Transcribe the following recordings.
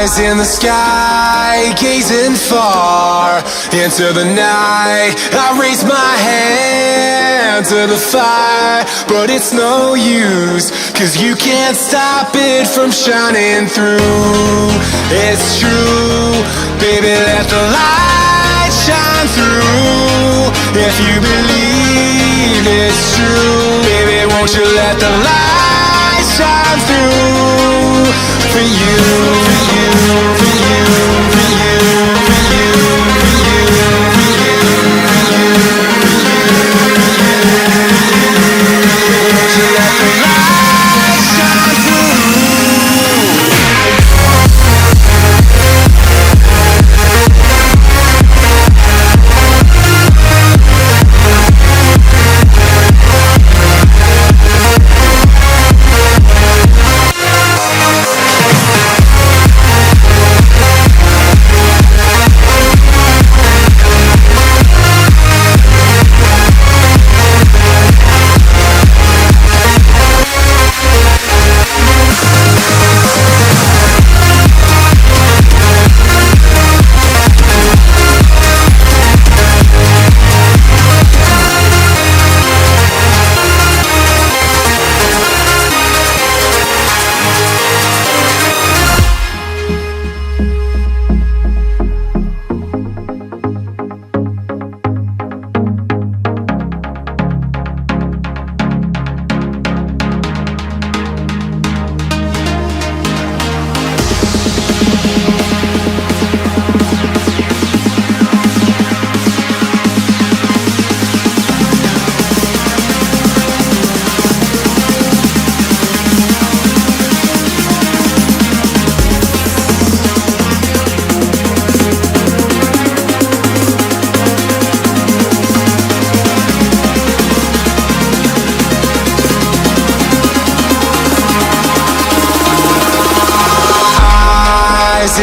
Eyes in the sky, gazing far into the night. I raise my hand to the fire, but it's no use, 'cause you can't stop it from shining through. It's true, baby, let the light shine through. If you believe it's true, baby, won't you let the light shine through? For you, for you, for you, for you, for you, for you, for you, for you, won't you let the light shine through?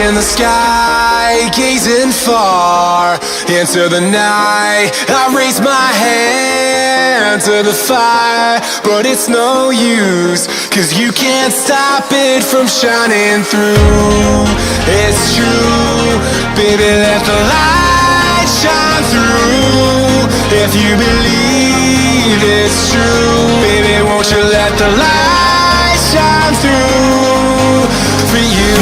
In the sky, gazing far into the night. I raise my hand to the fire, but it's no use, 'cause you can't stop it from shining through. It's true, baby, let the light shine through. If you believe it's true, baby, won't you let the light shine through? For you,